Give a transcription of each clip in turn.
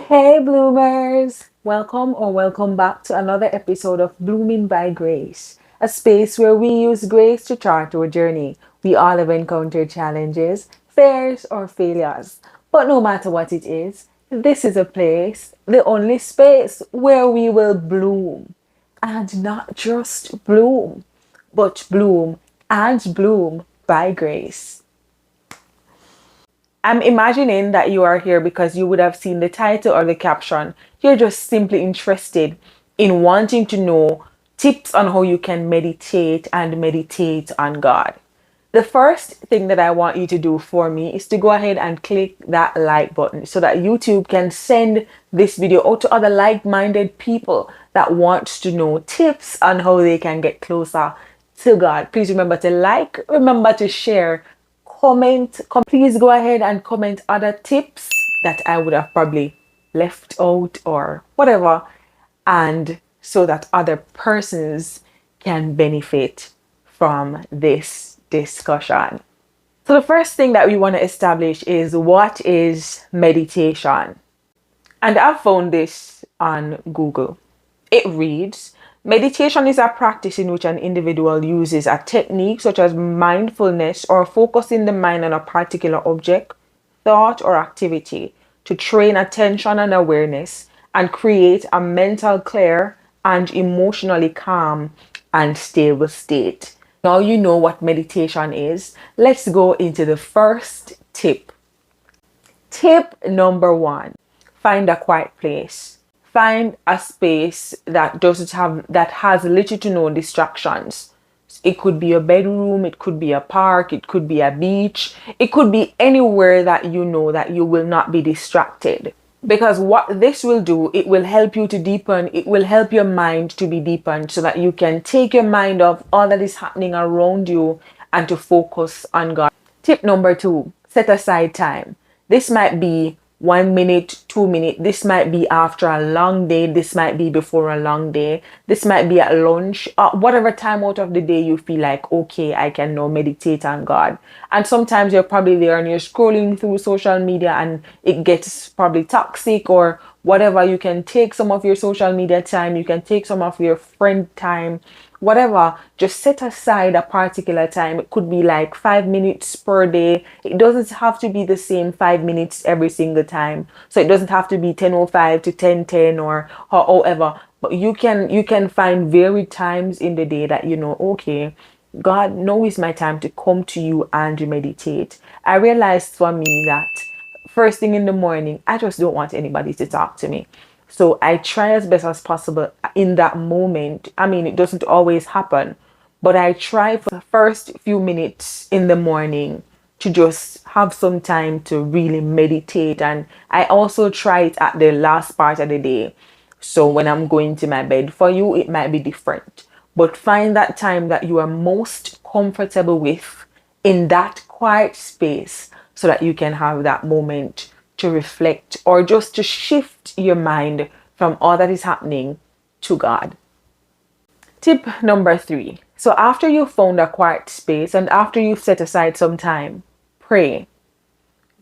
Hey bloomers! Welcome back to another episode of Blooming by Grace, a space where we use grace to chart our journey. We all have encountered challenges, fears, or failures. But no matter what it is, this is a place, the only space where we will bloom. And not just bloom, but bloom and bloom by grace. I'm imagining that you are here because you would have seen the title or the caption. You're just simply interested in wanting to know tips on how you can meditate and meditate on God. The first thing that I want you to do for me is to go ahead and click that like button so that YouTube can send this video out to other like-minded people that want to know tips on how they can get closer to God. Please remember to like, remember to share, comment. Please go ahead and comment other tips that I would have probably left out or whatever, and so that other persons can benefit from this discussion. So the first thing that we want to establish is what is meditation? And I've found this on Google. It reads, meditation is a practice in which an individual uses a technique such as mindfulness or focusing the mind on a particular object, thought, or activity to train attention and awareness and create a mental clear and emotionally calm and stable state. Now you know what meditation is. Let's go into the first tip. Tip number one, find a quiet place. Find a space that has little to no distractions. It could be a bedroom, it could be a park, it could be a beach, it could be anywhere that you know that you will not be distracted. Because what this will do, it will help you to deepen, it will help your mind to be deepened so that you can take your mind off all that is happening around you and to focus on God. Tip number two, set aside time. This might be 1 minute, 2 minutes. This might be after a long day. This might be before a long day. This might be at lunch. Whatever time out of the day you feel like, okay, I can now meditate on God. And sometimes you're probably there and you're scrolling through social media and it gets probably toxic or whatever. You can take some of your social media time. You can take some of your friend time, whatever. Just set aside a particular time. It could be like 5 minutes per day. It doesn't have to be the same 5 minutes every single time. So it doesn't have to be 10:05 to 10:10 or however. But you can find varied times in the day that you know, okay, God, now is my time to come to you and meditate. I realized for me that first thing in the morning, I just don't want anybody to talk to me. So I try as best as possible in that moment. I mean, it doesn't always happen, but I try for the first few minutes in the morning to just have some time to really meditate. And I also try it at the last part of the day. So when I'm going to my bed, for you, it might be different. But find that time that you are most comfortable with in that quiet space so that you can have that moment to reflect or just to shift your mind from all that is happening to God. Tip number three. So after you've found a quiet space and after you've set aside some time, pray.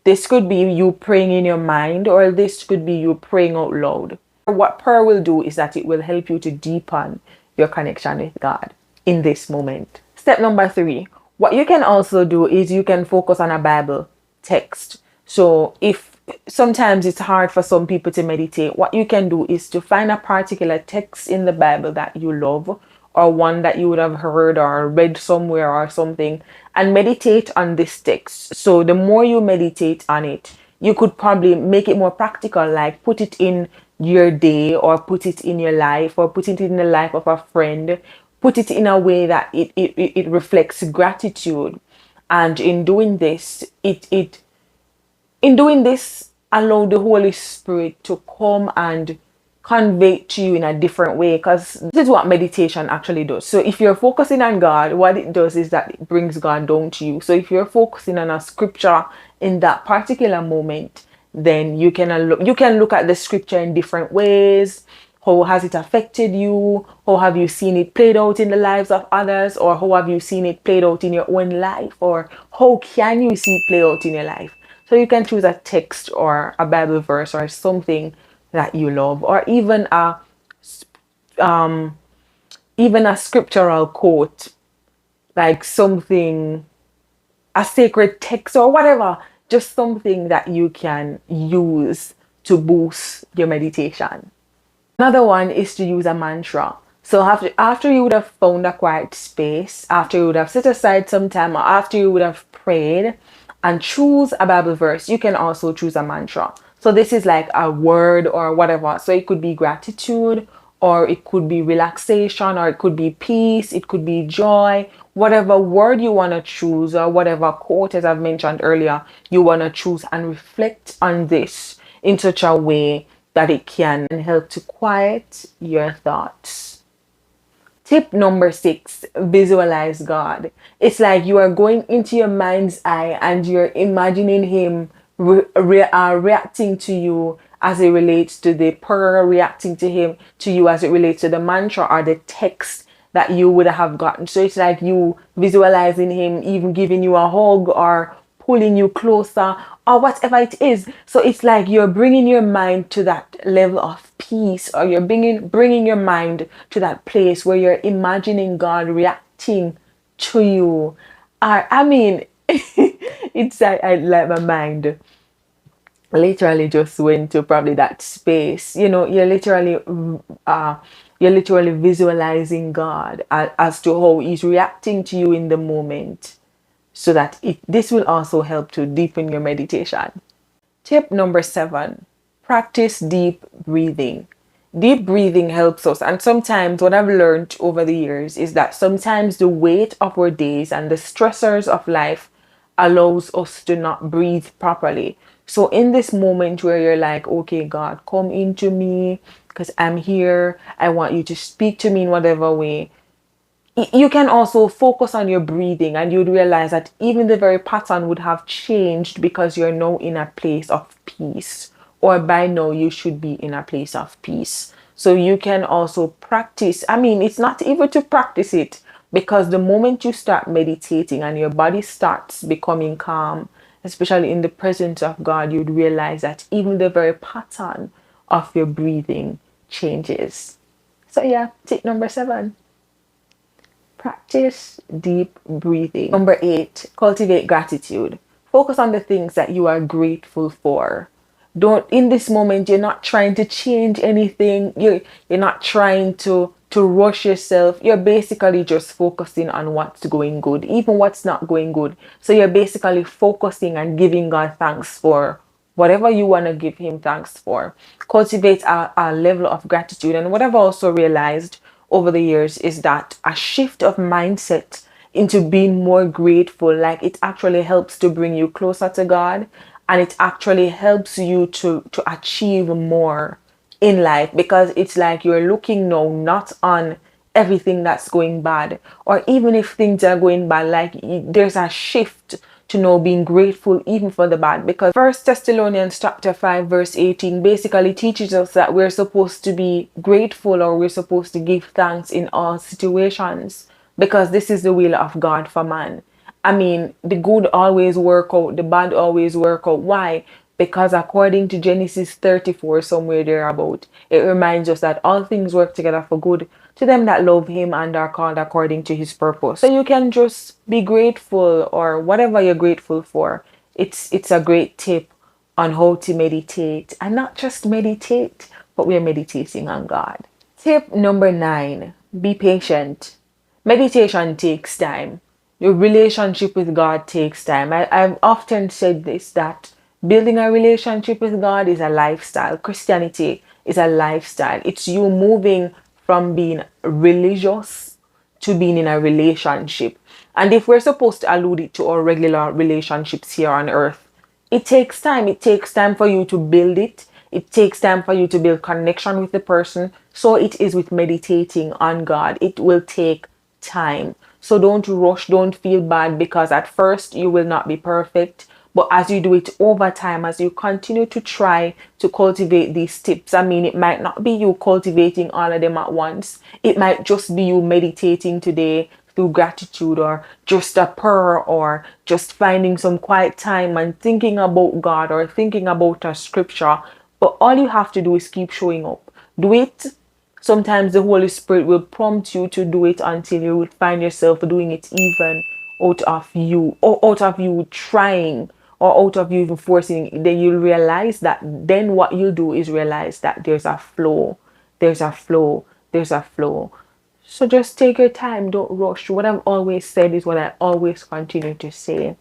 This could be you praying in your mind or this could be you praying out loud. What prayer will do is that it will help you to deepen your connection with God in this moment. Step number three. What you can also do is you can focus on a Bible text. So if sometimes it's hard for some people to meditate, what you can do is to find a particular text in the Bible that you love or one that you would have heard or read somewhere or something and meditate on this text. So the more you meditate on it, you could probably make it more practical, like put it in your day or put it in your life or put it in the life of a friend. Put it in a way that it reflects gratitude. And in doing this, allow the Holy Spirit to come and convey to you in a different way, because this is what meditation actually does. So if you're focusing on God, what it does is that it brings God down to you. So if you're focusing on a scripture in that particular moment, then you can look at the scripture in different ways. How has it affected you? How have you seen it played out in the lives of others? Or how have you seen it played out in your own life? Or how can you see it play out in your life? So you can choose a text or a Bible verse or something that you love, or um, even a scriptural quote, like something, a sacred text or whatever, just something that you can use to boost your meditation. Another one is to use a mantra. So after you would have found a quiet space, after you would have set aside some time, or after you would have prayed and choose a Bible verse, you can also choose a mantra. So this is like a word or whatever. So it could be gratitude, or it could be relaxation, or it could be peace, it could be joy, whatever word you want to choose, or whatever quote, as I've mentioned earlier, you want to choose, and reflect on this in such a way that it can help to quiet your thoughts. Tip number 6, visualize God. It's like you are going into your mind's eye and you're imagining Him reacting to you as it relates to the prayer, reacting to Him to you as it relates to the mantra or the text that you would have gotten. So it's like you visualizing Him even giving you a hug or pulling you closer or whatever it is. So it's like you're bringing your mind to that level of peace, or you're bringing your mind to that place where you're imagining God reacting to you. I mean, it's like my mind literally just went to probably that space. Uh you're literally visualizing God as to how He's reacting to you in the moment, so that this will also help to deepen your meditation. Tip number 7, practice deep breathing. Deep breathing helps us, and sometimes what I've learned over the years is that sometimes the weight of our days and the stressors of life allows us to not breathe properly. So in this moment where you're like, okay, God, come into me because I'm here. I want you to speak to me in whatever way. You can also focus on your breathing, and you'd realize that even the very pattern would have changed because you're now in a place of peace, or by now you should be in a place of peace. So you can also practice. I mean, it's not even to practice it, because the moment you start meditating and your body starts becoming calm, especially in the presence of God, you'd realize that even the very pattern of your breathing changes. So yeah, tip number 7. Practice deep breathing. Number 8, cultivate gratitude. Focus on the things that you are grateful for. Don't, in this moment, you're not trying to change anything. You're not trying to rush yourself. You're basically just focusing on what's going good, even what's not going good. So you're basically focusing and giving God thanks for whatever you want to give Him thanks for. Cultivate a level of gratitude. And what I've also realized over the years is that a shift of mindset into being more grateful, like, it actually helps to bring you closer to God, and it actually helps you to achieve more in life, because it's like you're looking now not on everything that's going bad, or even if things are going bad, like, there's a shift to know being grateful even for the bad. Because First Thessalonians chapter 5 verse 18 basically teaches us that we're supposed to be grateful, or we're supposed to give thanks in all situations, because this is the will of God for man. I mean, the good always work out, the bad always work out. Why? Because according to Genesis 34, somewhere thereabout, it reminds us that all things work together for good to them that love Him and are called according to His purpose. So you can just be grateful, or whatever you're grateful for. It's a great tip on how to meditate, and not just meditate, but we're meditating on God. Tip number 9, be patient. Meditation takes time. Your relationship with God takes time. I've often said this, that building a relationship with God is a lifestyle. Christianity is a lifestyle. It's you moving from being religious to being in a relationship. And if we're supposed to allude it to our regular relationships here on earth, it takes time. It takes time for you to build it. It takes time for you to build connection with the person. So it is with meditating on God. It will take time. So don't rush, don't feel bad, because at first you will not be perfect. But as you do it over time, as you continue to try to cultivate these tips, I mean, it might not be you cultivating all of them at once. It might just be you meditating today through gratitude, or just a prayer, or just finding some quiet time and thinking about God, or thinking about a scripture. But all you have to do is keep showing up. Do it. Sometimes the Holy Spirit will prompt you to do it until you will find yourself doing it even out of you, or out of you trying, or out of you even forcing it. Then you'll realize that then what you'll do is realize that there's a flow. There's a flow. There's a flow. So just take your time, don't rush. What I've always said is what I always continue to say.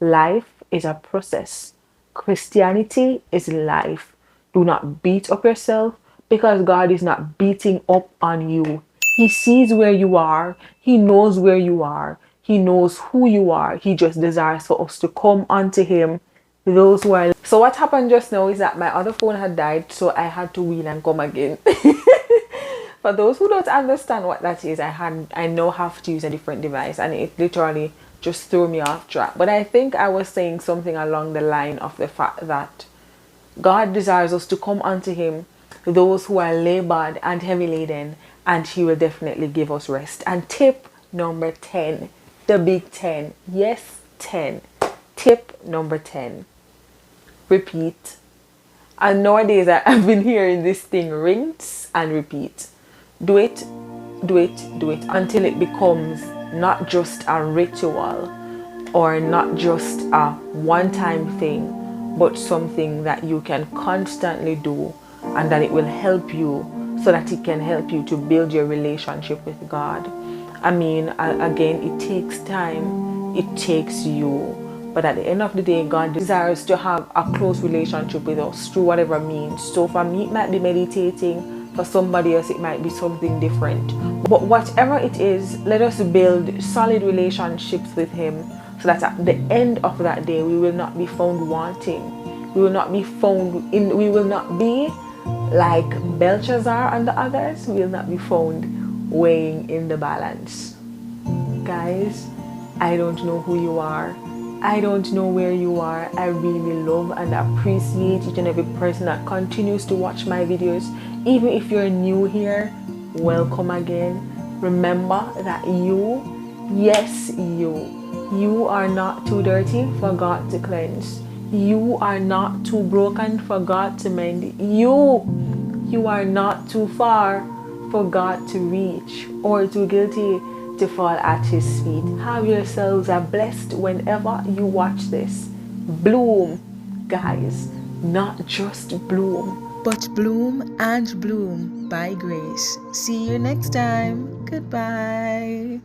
Life is a process. Christianity is life. Do not beat up yourself, because God is not beating up on you. He sees where you are. He knows where you are. He knows who you are. He just desires for us to come unto Him. Those who are. So what happened just now is that my other phone had died, so I had to wheel and come again. For those who don't understand what that is, I now have to use a different device, and it literally just threw me off track. But I think I was saying something along the line of the fact that God desires us to come unto Him, those who are labored and heavy laden, and He will definitely give us rest. And tip number 10, the big 10. Yes, 10. Tip number 10. Repeat. And nowadays I've been hearing this thing, rinse and repeat. Do it, do it, do it until it becomes not just a ritual or not just a one-time thing, but something that you can constantly do, and that it will help you, so that it can help you to build your relationship with God. I mean, again, it takes time, it takes you. But at the end of the day, God desires to have a close relationship with us through whatever means. So for me, it might be meditating. For somebody else, it might be something different. But whatever it is, let us build solid relationships with Him, so that at the end of that day, we will not be found wanting. We will not be we will not be like Belshazzar and the others. We will not be found weighing in the balance. Guys, I don't know who you are. I don't know where you are. I really love and appreciate each and every person that continues to watch my videos. Even if you're new here, welcome again. Remember that yes, you are not too dirty for God to cleanse. You are not too broken for God to mend. You are not too far for God to reach, or too guilty to fall at His feet. Have yourselves a blessed whenever you watch this. Bloom, guys, not just bloom, but bloom and bloom by grace. See you next time. Goodbye.